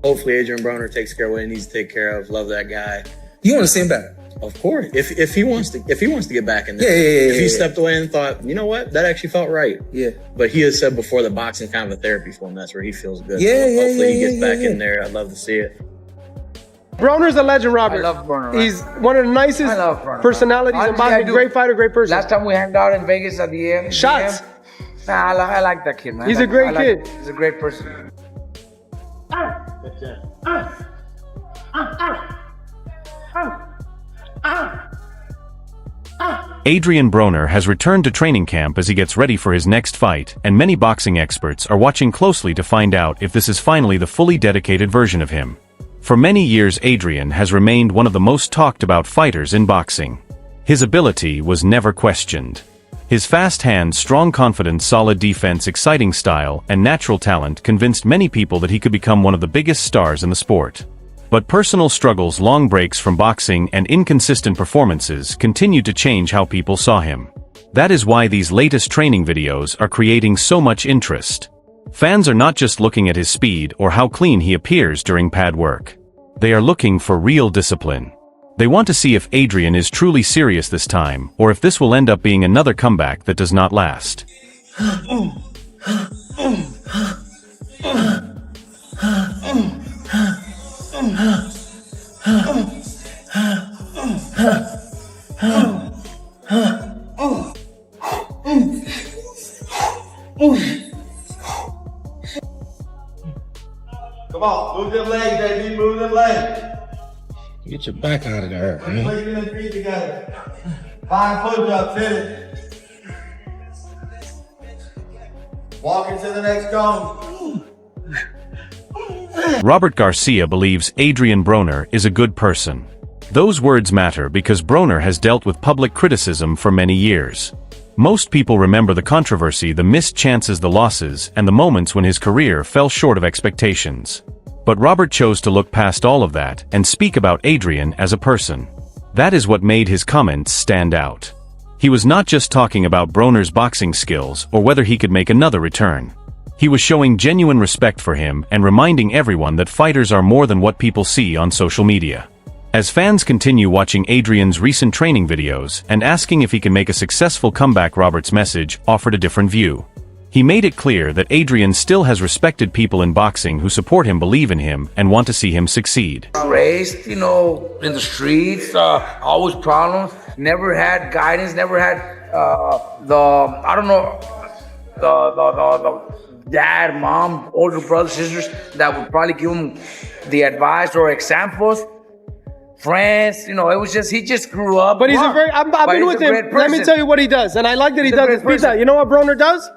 Hopefully Adrien Broner takes care of what he needs to take care of. Love that guy. You want to see him back? Of course. If he wants to get back in there. Yeah. If he stepped away and thought, you know what, that actually felt right. Yeah. But he has said before that boxing kind of a therapy for him. That's where he feels good. Yeah, so hopefully he gets back in there. I'd love to see it. Broner's a legend, Robert. I love Broner. Right? He's one of the nicest personalities in boxing. Great fighter, great person. Last time we hanged out in Vegas at the end. Shots. Nah, I like that kid, man. He's a great kid. He's a great person. Adrien Broner has returned to training camp as he gets ready for his next fight, and many boxing experts are watching closely to find out if this is finally the fully dedicated version of him. For many years, Adrien has remained one of the most talked about fighters in boxing. His ability was never questioned. His fast hands, strong confidence, solid defense, exciting style, and natural talent convinced many people that he could become one of the biggest stars in the sport. But personal struggles, long breaks from boxing, and inconsistent performances continued to change how people saw him. That is why these latest training videos are creating so much interest. Fans are not just looking at his speed or how clean he appears during pad work. They are looking for real discipline. They want to see if Adrien is truly serious this time, or if this will end up being another comeback that does not last. Come on, move them legs, baby, move them legs. Get your back out of there, man. Put your feet together. 5 push-ups, hit it. Walk into the next cone. Robert Garcia believes Adrien Broner is a good person. Those words matter because Broner has dealt with public criticism for many years. Most people remember the controversy, the missed chances, the losses, and the moments when his career fell short of expectations. But Robert chose to look past all of that and speak about Adrien as a person. That is what made his comments stand out. He was not just talking about Broner's boxing skills or whether he could make another return. He was showing genuine respect for him and reminding everyone that fighters are more than what people see on social media. As fans continue watching Adrien's recent training videos and asking if he can make a successful comeback, Robert's message offered a different view. He made it clear that Adrien still has respected people in boxing who support him, believe in him, and want to see him succeed. Raised, in the streets, always problems, never had guidance, never had the dad, mom, older brothers, sisters that would probably give him the advice or examples. Friends, it was just, he just grew up. But he's a very, I've been with him. Let me tell you what he does. And I like that he does this pizza. You know what Broner does?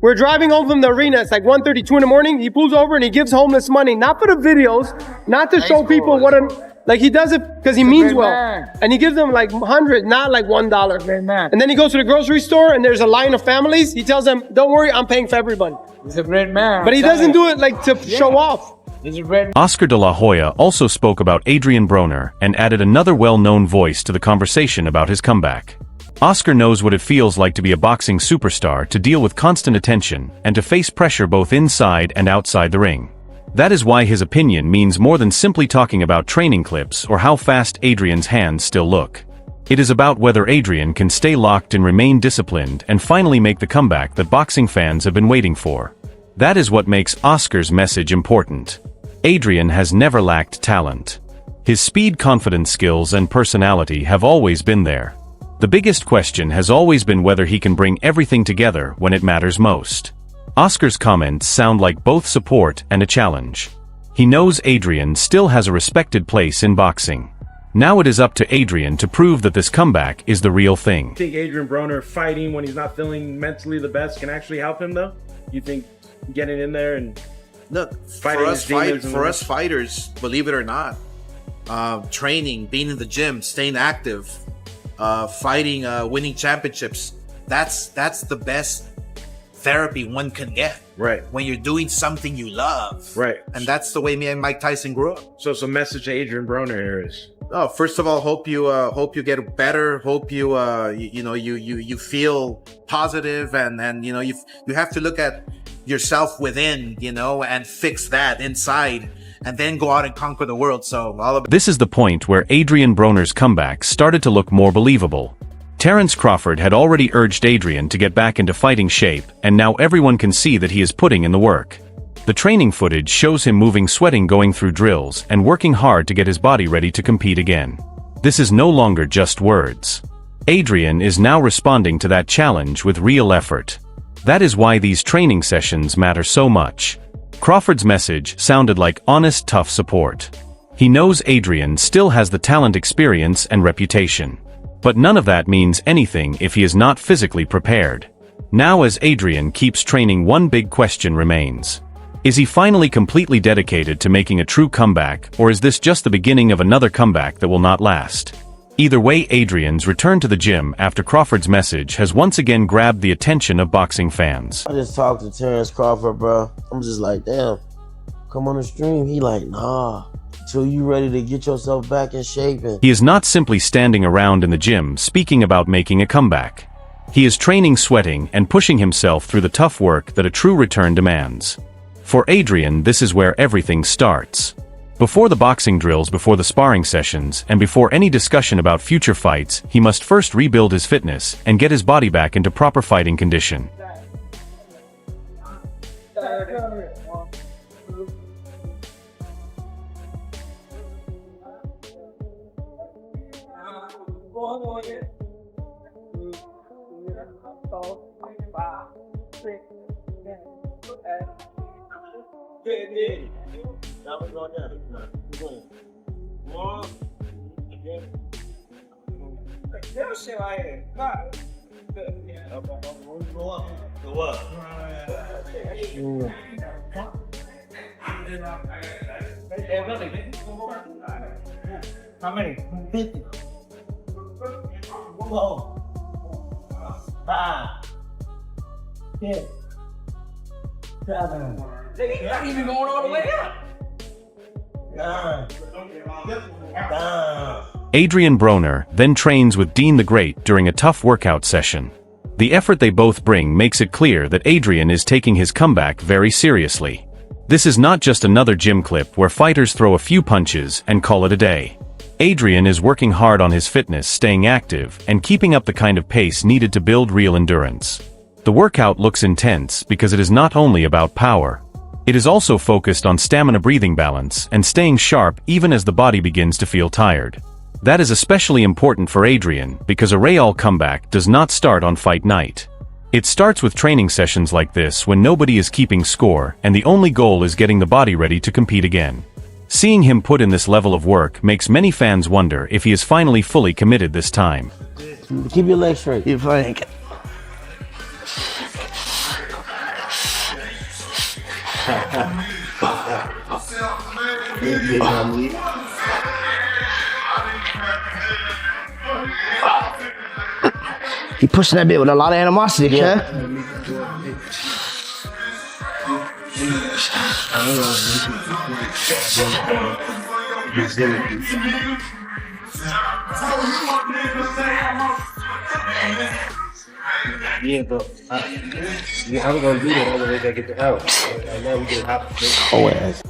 We're driving home from the arena. It's like 1:32 in the morning. He pulls over and he gives homeless money, not for the videos, not to show people what he does it because he means well. And he gives them like 100, not like $1. And then he goes to the grocery store and there's a line of families. He tells them, don't worry, I'm paying for everybody. He's a great man. But he doesn't do it like to show off. Oscar de la Hoya also spoke about Adrien Broner and added another well-known voice to the conversation about his comeback. Oscar knows what it feels like to be a boxing superstar, to deal with constant attention, and to face pressure both inside and outside the ring. That is why his opinion means more than simply talking about training clips or how fast Adrien's hands still look. It is about whether Adrien can stay locked and remain disciplined and finally make the comeback that boxing fans have been waiting for. That is what makes Oscar's message important. Adrien has never lacked talent. His speed, confidence, skills, and personality have always been there. The biggest question has always been whether he can bring everything together when it matters most. Oscar's comments sound like both support and a challenge. He knows Adrien still has a respected place in boxing. Now it is up to Adrien to prove that this comeback is the real thing. You think Adrien Broner fighting when he's not feeling mentally the best can actually help him, though? You think getting in there and look, fighting for us fighters, believe it or not, training, being in the gym, staying active, fighting, winning championships, that's the best therapy one can get. Right. When you're doing something you love. Right. And that's the way me and Mike Tyson grew up. So message to Adrien Broner here is, oh, first of all, hope you get better. Hope you feel positive, and you have to look at yourself within, and fix that inside. and then go out and conquer the world. So all about This is the point where Adrien Broner's comeback started to look more believable. Terence Crawford had already urged Adrien to get back into fighting shape, and now everyone can see that he is putting in the work. The training footage shows him moving, sweating, going through drills, and working hard to get his body ready to compete again. This is no longer just words. Adrien is now responding to that challenge with real effort. That is why these training sessions matter so much. Crawford's message sounded like honest, tough support. He knows Adrien still has the talent, experience, and reputation. But none of that means anything if he is not physically prepared. Now, as Adrien keeps training, one big question remains. Is he finally completely dedicated to making a true comeback, or is this just the beginning of another comeback that will not last? Either way, Adrien's return to the gym after Crawford's message has once again grabbed the attention of boxing fans. I just talked to Terence Crawford, bro. I'm just like, damn, come on the stream. He like, nah, till you ready to get yourself back in shape. He is not simply standing around in the gym speaking about making a comeback. He is training, sweating, and pushing himself through the tough work that a true return demands. For Adrien, this is where everything starts. Before the boxing drills, before the sparring sessions, and before any discussion about future fights, he must first rebuild his fitness and get his body back into proper fighting condition. How many? 50. 4, 5, 6, 7. He's not even going all the way up. 9. Adrien Broner then trains with Dean the Great during a tough workout session. The effort they both bring makes it clear that Adrien is taking his comeback very seriously. This is not just another gym clip where fighters throw a few punches and call it a day. Adrien is working hard on his fitness, staying active, and keeping up the kind of pace needed to build real endurance. The workout looks intense because it is not only about power. It is also focused on stamina, breathing, balance, and staying sharp even as the body begins to feel tired. That is especially important for Adrien because a real comeback does not start on fight night. It starts with training sessions like this when nobody is keeping score and the only goal is getting the body ready to compete again. Seeing him put in this level of work makes many fans wonder if he is finally fully committed this time. Keep your legs straight. You're fine. He pushing that bit with a lot of animosity, yeah. Yeah, but I'm gonna do that all the way to get the out. And now we just hop. Oh, ass.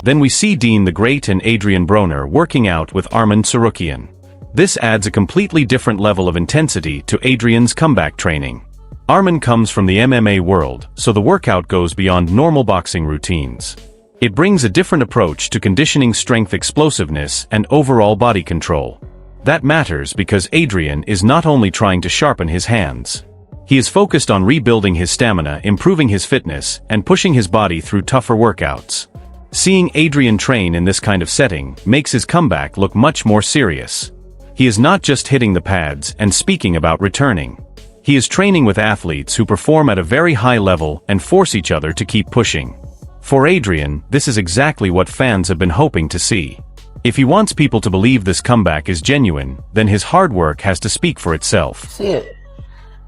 Then we see Dean the Great and Adrien Broner working out with Arman Tsarukyan. This adds a completely different level of intensity to Adrien's comeback training. Arman comes from the MMA world, so the workout goes beyond normal boxing routines. It brings a different approach to conditioning, strength, explosiveness, and overall body control. That matters because Adrien is not only trying to sharpen his hands. He is focused on rebuilding his stamina, improving his fitness, and pushing his body through tougher workouts. Seeing Adrien train in this kind of setting makes his comeback look much more serious. He is not just hitting the pads and speaking about returning. He is training with athletes who perform at a very high level and force each other to keep pushing. For Adrien, this is exactly what fans have been hoping to see. If he wants people to believe this comeback is genuine, then his hard work has to speak for itself. See it.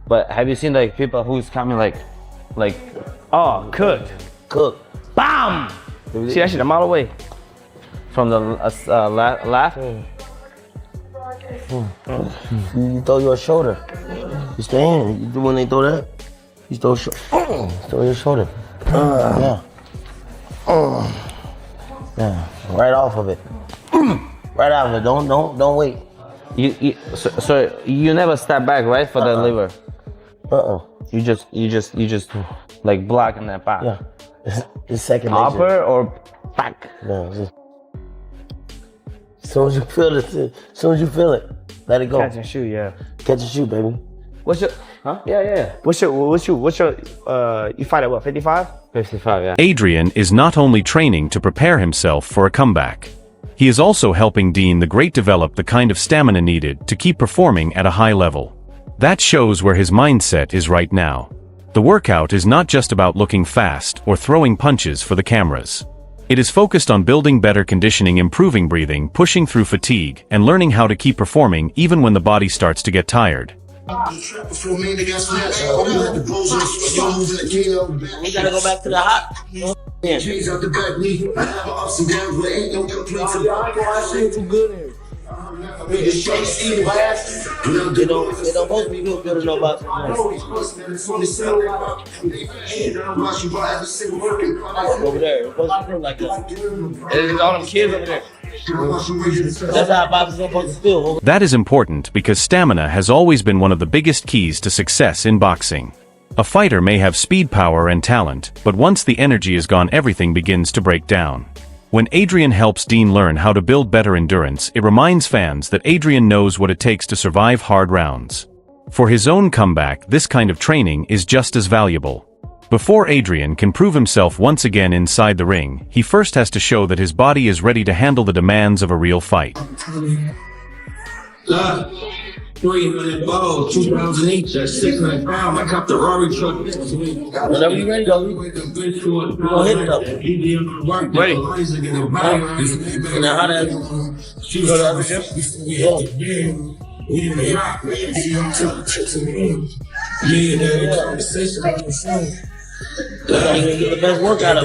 But have you seen like people who's coming like, oh, cooked. BAM! See that shit a mile away from the laugh. You throw your shoulder. You stand. You do when they throw that. He stole your shoulder. Yeah. Yeah. Right off of it. Right off of it. Don't wait. So you never step back, right, for the liver? You just like block and then back. Yeah. It's second nature. Upper or back? No, just as soon as you feel it, let it go. Catch and shoot, yeah. Catch and shoot, baby. What's your? Huh? Yeah. What's your? You fight at what? 55? 55, yeah. Adrien is not only training to prepare himself for a comeback. He is also helping Dean the Great develop the kind of stamina needed to keep performing at a high level. That shows where his mindset is right now. The workout is not just about looking fast or throwing punches for the cameras. It is focused on building better conditioning, improving breathing, pushing through fatigue, and learning how to keep performing even when the body starts to get tired. We gotta go back to the hot. Change out the back knee. Ups and downs, but ain't no complaints about it. Too good here. It don't supposed be good to know about over there. It's supposed to feel like that. There's all them kids over there. That's how Bob's supposed to feel. That is important because stamina has always been one of the biggest keys to success in boxing. A fighter may have speed, power, and talent, but once the energy is gone, everything begins to break down. When Adrien helps Dean learn how to build better endurance, it reminds fans that Adrien knows what it takes to survive hard rounds. For his own comeback, this kind of training is just as valuable. Before Adrien can prove himself once again inside the ring, he first has to show that his body is ready to handle the demands of a real fight. 300 balls, 2008, that's 600 pounds. I copped the Rari truck. Whenever you ready, go. We're gonna hit it up. Ready. Now, how that? You go to other ship? Get the best work out of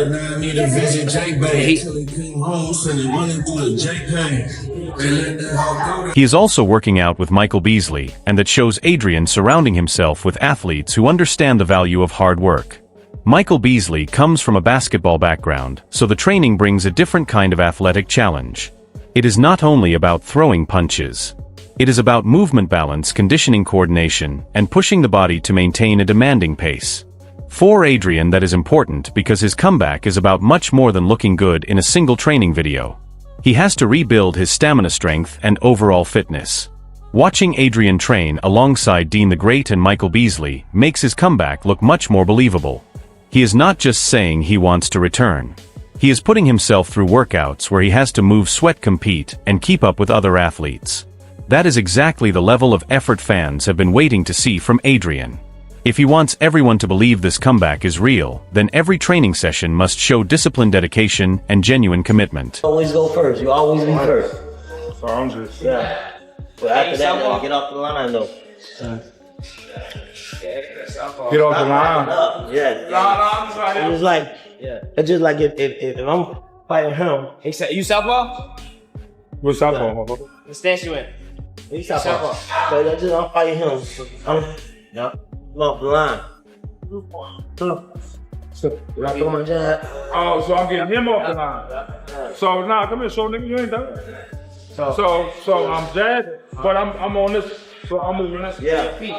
He is also working out with Michael Beasley, and that shows Adrien surrounding himself with athletes who understand the value of hard work. Michael Beasley comes from a basketball background, so the training brings a different kind of athletic challenge. It is not only about throwing punches. It is about movement balance, conditioning coordination, and pushing the body to maintain a demanding pace. For Adrien, that is important because his comeback is about much more than looking good in a single training video. He has to rebuild his stamina, strength, and overall fitness. Watching Adrien train alongside Dean the Great and Michael Beasley makes his comeback look much more believable. He is not just saying he wants to return. He is putting himself through workouts where he has to move, sweat, compete, and keep up with other athletes. That is exactly the level of effort fans have been waiting to see from Adrien. If he wants everyone to believe this comeback is real, then every training session must show discipline, dedication, and genuine commitment. Always go first. You always be first. So I'm just... Yeah. But after that, when you get off the line, though. Get off the line? Yeah. It's like, it's just like if I'm fighting him. Hey, you southpaw? What's southpaw? What stance you in? He's southpaw. So that's just, I'm fighting him. I'm off the line. Oh, so I'm getting him off the line. So now, come here, so nigga, you ain't done. So I'm dead, but I'm on this. So I'm moving this. Yeah. Feet.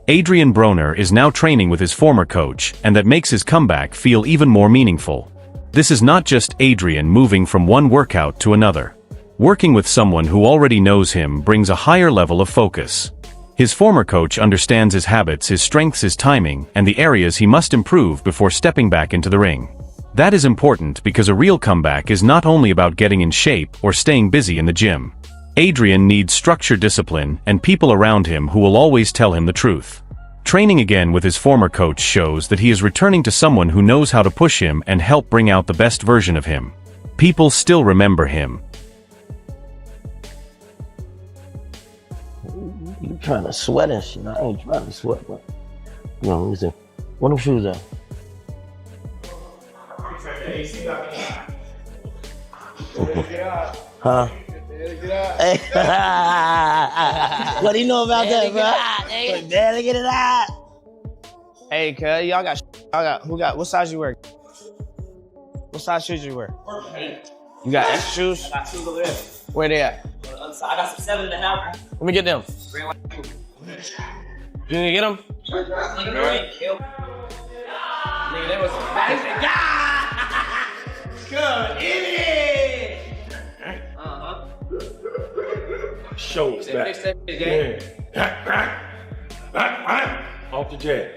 Adrien Broner is now training with his former coach, and that makes his comeback feel even more meaningful. This is not just Adrien moving from one workout to another. Working with someone who already knows him brings a higher level of focus. His former coach understands his habits, his strengths, his timing, and the areas he must improve before stepping back into the ring. That is important because a real comeback is not only about getting in shape or staying busy in the gym. Adrien needs structure, discipline, and people around him who will always tell him the truth. Training again with his former coach shows that he is returning to someone who knows how to push him and help bring out the best version of him. People still remember him. You trying to sweat and shit. I ain't trying to sweat, but let me see. What them shoes at? Huh? Hey, What do you know about that, bro? Barely get it out. Hey, cuz, y'all got, who what size you wear? What size shoes you wear? You got extra shoes? I got shoes over there. Where they at? I got some 7.5. Let me get them. You need to get them? Nigga, they was good idiot. Show back. Off the jet.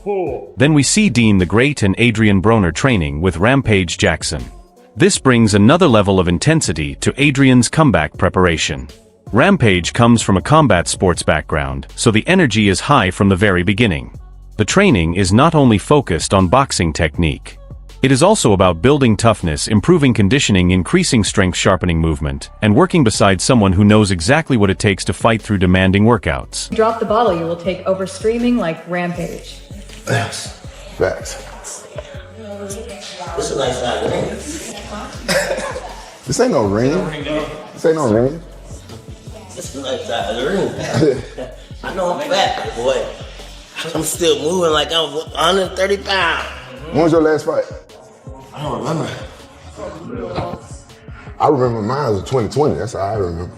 Pull. Then we see Dean the Great and Adrien Broner training with Rampage Jackson. This brings another level of intensity to Adrien's comeback preparation. Rampage comes from a combat sports background, so the energy is high from the very beginning. The training is not only focused on boxing technique. It is also about building toughness, improving conditioning, increasing strength, sharpening movement, and working beside someone who knows exactly what it takes to fight through demanding workouts. Drop the bottle, you will take over streaming like Rampage. Yes. Facts. This is a nice side of This ain't no ring. This ain't no ring. This is a nice side of the ring. I know I'm fat, boy. I'm still moving like I'm 130 pounds. When was your last fight? I don't remember. I remember mine was 2020. That's how I remember.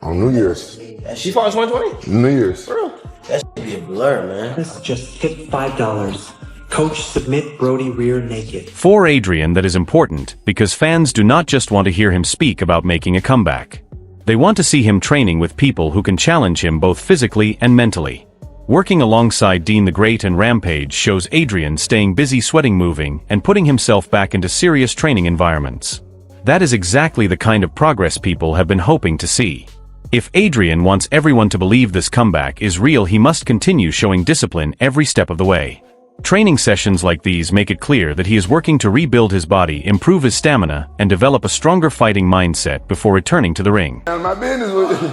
On New Year's. She fought in 2020? New Year's. Bro. That should be a blur, man. Just tip $5. Coach, submit Brody rear naked. For Adrien, that is important because fans do not just want to hear him speak about making a comeback. They want to see him training with people who can challenge him both physically and mentally. Working alongside Dean the Great and Rampage shows Adrien staying busy, sweating, moving, and putting himself back into serious training environments. That is exactly the kind of progress people have been hoping to see. If Adrien wants everyone to believe this comeback is real, he must continue showing discipline every step of the way. Training sessions like these make it clear that he is working to rebuild his body, improve his stamina, and develop a stronger fighting mindset before returning to the ring. None of my business with you.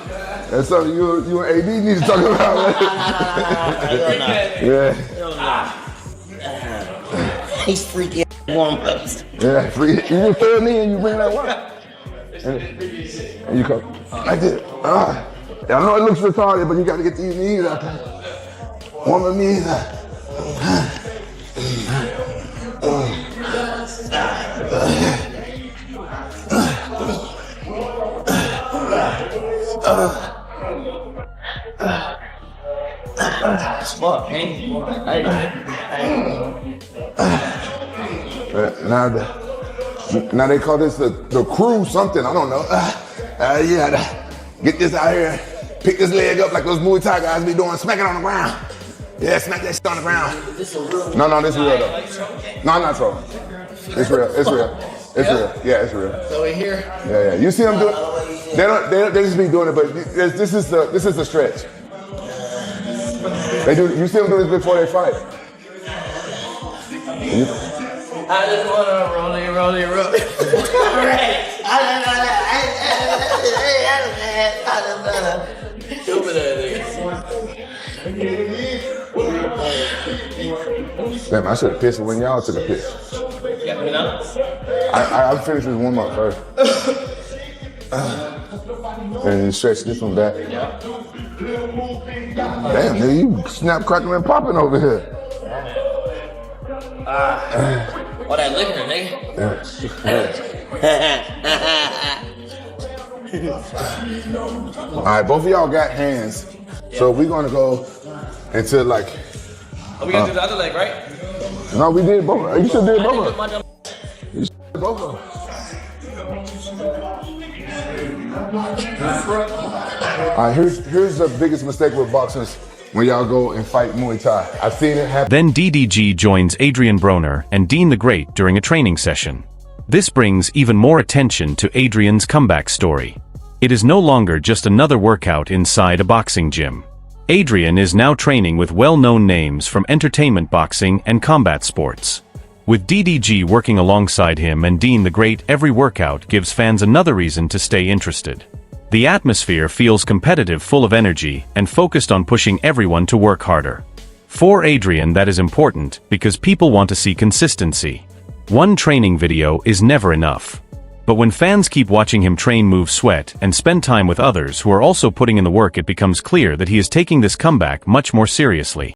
That's something you and AD need to talk about. Yeah. He's freaky warm-ups. Yeah, free. You just throw me and you bring that water. And you come like this. I know it looks retarded, but you got to get these knees out there. Warm the knees out. Smart, man. Now they call this the crew something. I don't know. Yeah, get this out here. Pick this leg up like those Muay Thai guys be doing. Smack it on the ground. Yeah, smack that shit on the ground. No, this is real though. No, not so. It's real. It's real. It's real. Yeah, it's real. So we here. Yeah. You see them do it? They just be doing it, but this is the stretch. They do. You see them do this before they fight. I just want to roll it. Damn, I should have pissed when y'all took a piss. I finished this warm up first. And then stretch this one back. Damn, nigga, you snap, crackling, and popping over here. All that liquor, nigga. All right, both of y'all got hands. So we're gonna go into like. Oh, we gotta do the other leg, right? No, we did both. You should did both of them. You should did both of them. All right, here's the biggest mistake with boxers when y'all go and fight Muay Thai. I've seen it happen. Then DDG joins Adrien Broner and Dean the Great during a training session. This brings even more attention to Adrien's comeback story. It is no longer just another workout inside a boxing gym. Adrien is now training with well-known names from entertainment boxing and combat sports. With DDG working alongside him and Dean the Great, every workout gives fans another reason to stay interested. The atmosphere feels competitive, full of energy, and focused on pushing everyone to work harder. For Adrien, that is important because people want to see consistency. One training video is never enough. But when fans keep watching him train, move, sweat, and spend time with others who are also putting in the work, it becomes clear that he is taking this comeback much more seriously.